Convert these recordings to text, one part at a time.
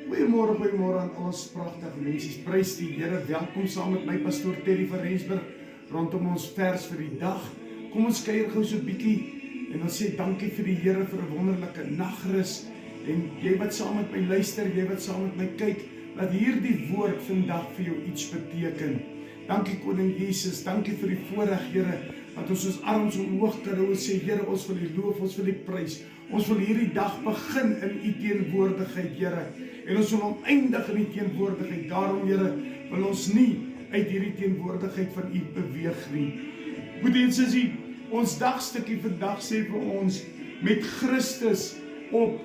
Goeiemôre aan al ons pragtige mense. Prys die Here. Welkom saam met my pastoor Terry van Rensburg rondom ons vers vir die dag. Kom ons kuier gou so 'n bietjie en ons sê dankie vir die Here vir 'n wonderlike nagrus. En jy wat saam met my luister, jy wat saam met my kyk, laat hierdie woord vandag vir jou iets beteken. Dankie Koning Jesus, dankie vir die voorreg, Here, dat ons arms omhoog kan hou en sê, Here, ons wil U loof, ons wil U prys. Ons wil hierdie dag begin in U teenwoordigheid, Here. En ons wil oneindig in die teenwoordigheid. Daarom, Here, wil ons nie uit hierdie teenwoordigheid van U beweeg nie. Goed en sussie, ons dagstukkie vandag sê vir ons, met Christus op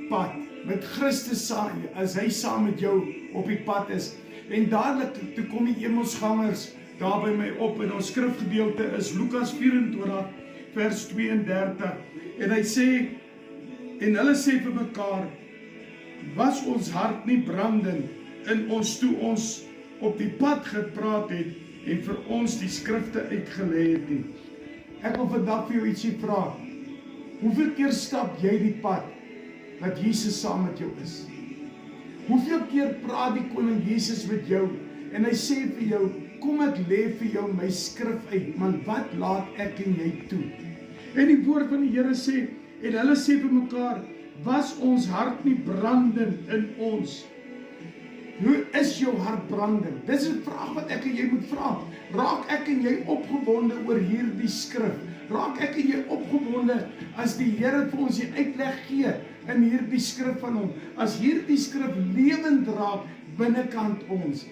pad. Met Christus saam, as hy saam met jou op die pad is. En dadelik, toe kom die Emmausgangers daar by my op, en ons skrifgedeelte is Lukas 24, vers 32. En hy sê, en hulle sê vir mekaar, was ons hart nie brandend in ons toe ons op die pad gepraat het en vir ons die skrifte uitgelê het nie. Ek wil vandag vir jou ietsie vra. Hoeveel keer stap jy die pad dat Jesus saam met jou is? Hoeveel keer praat die Koning Jesus met jou en hy sê vir jou, kom ek lê vir jou my skrif uit, man wat laat ek en jy toe? En die woord van die Here sê, en hulle sê vir mekaar, was ons hart nie brandend in ons? Hoe is jou hart brandend? Dis 'n vraag wat ek en jy moet vra. Raak ek en jy opgewonde oor hierdie skrif? Raak ek en jy opgewonde as die Here vir ons die uitleg gee in hierdie skrif van hom? As hierdie skrif lewend raak binnekant ons.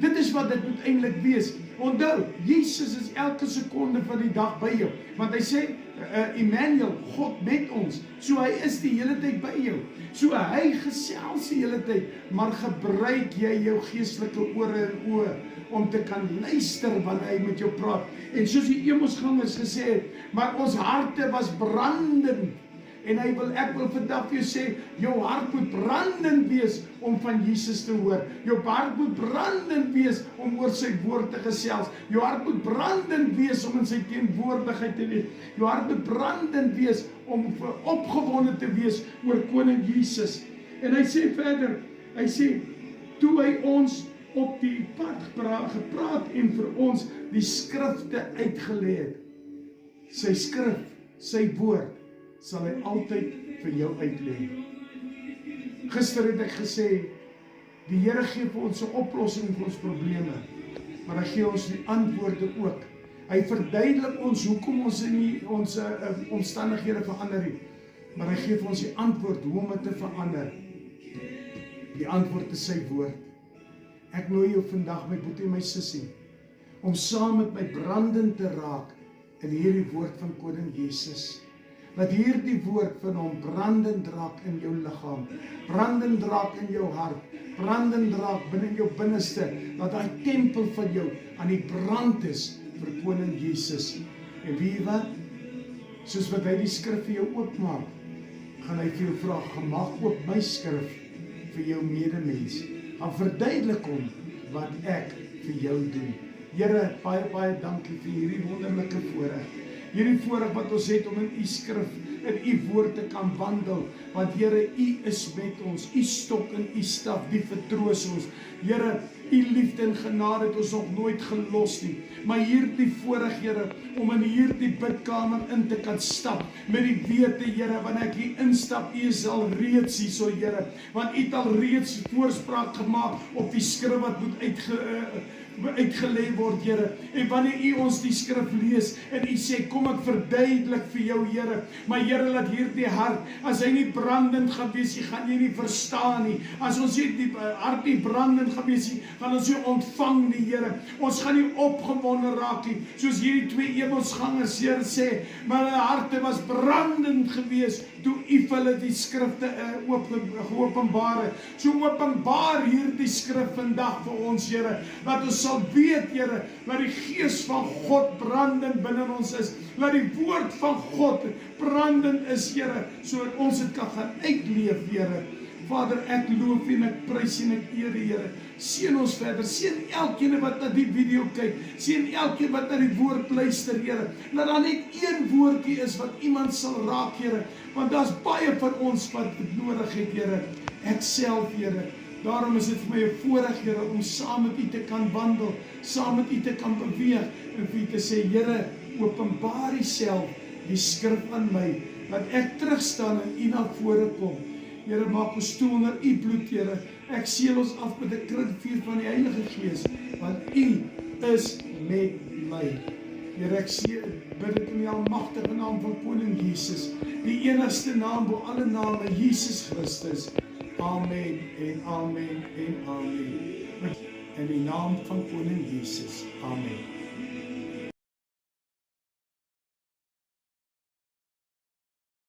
Dit is wat dit moet eintlik wees. Onthou, Jesus is elke sekonde van die dag by jou. Want hy sê, Emmanuel, God met ons. So hy is die hele tyd by jou. So hy gesels die hele tyd, maar gebruik jy jou geestelike ore en oë om te kan luister wanneer hy met jou praat. En soos die Emmausgangers gesê het, maar ons harte was brandend. En ek wil vandag vir jou sê, jou hart moet brandend wees om van Jesus te hoor. Jou hart moet brandend wees om oor sy woord te gesels. Jou hart moet brandend wees om in sy teenwoordigheid te wees. Jou hart moet brandend wees om opgewonde te wees oor Koning Jesus. En hy sê verder, hy sê, toe hy ons op die pad gepraat en vir ons die skrifte uitgelê het. Sy skrif, sy woord, sal hy altyd vir jou uitlê. Gister het ek gesê, die Here gee vir ons 'n oplossing vir ons probleme, maar hy gee ons die antwoorde ook. Hy verduidelik ons hoekom ons in ons omstandighede verander het, maar hy gee vir ons die antwoord hoe om dit te verander. Die antwoord is sy woord. Ek nooi jou vandag, my boetie en my sussie, om saam met my brandend te raak in hierdie woord van Koning Jesus. Dat hierdie woord van hom brandend raak in jou liggaam, brandend raak in jou hart, brandend raak binne in jou binneste, dat daai tempel van jou aan die brand is vir Koning Jesus. En weet jy wat? Soos wat hy die skrif vir jou oopmaak, gaan hy vir jou vra, gemaak oop my skrif vir jou medemens. Gaan verduidelik hom wat ek vir jou doen. Here, baie dankie vir hierdie wonderlike voorreg. Hierdie voorreg wat ons het om in U skrif, in U woord te kan wandel, want Here, U is met ons, U stok en U staf, die vertroos ons. Here, U liefde en genade het ons nog nooit gelos nie, maar hierdie voorreg, Here, om in hierdie bidkamer in te kan stap, met die wete, Here, wanneer ek hier instap, U is al reeds hier so, Here, want U het al reeds voorspraak gemaak op die skrif wat moet uitgelê word, Here. En wanneer U ons die skrif lees en U sê, kom ek verduidelik vir jou, Here. Maar Here, laat hierdie hart, as hy nie brandend gaan wees, gaan jy nie verstaan nie. As ons die hart nie brandend gaan wees, gaan ons nie ontvang nie, Here. Ons gaan nie opgewonde raak nie, soos hierdie twee Emmausgangers, Here, sê, maar hulle harte was brandend gewees, toe U vir hulle die skrifte geopenbaar het. So openbaar hierdie skrif vandag vir ons, Here, dat ons sal weet, Here, dat die gees van God brandend binne ons is, dat die woord van God brandend is, Here, sodat ons dit kan gaan uitleef, Here, Vader, ek loof en ek prys en ek eer U, Here. Seën ons verder, seën elkeen wat na die video kyk, seën elkeen wat na die woord luister, Here. Laat daar net een woordjie is wat iemand sal raak, Here, want daar's baie van ons wat dit nodig het, Here. Ek self, Here. Daarom is dit vir my 'n voorreg, Here, om saam met U te kan wandel, saam met U te kan beweeg en vir U te sê, Here, openbaar U self, die skrif aan my, dat ek terugstaan en U na vore kom. Here, maak ons stoel onder U bloed, Here. Ek seël ons af met 'n krinkvuur van die Heilige Gees, want U is met my. Here, ek bid dit in die almagtige naam van Koning Jesus, die enigste naam bo alle name, Jesus Christus. Amen en amen en amen. In die naam van Koning Jesus. Amen.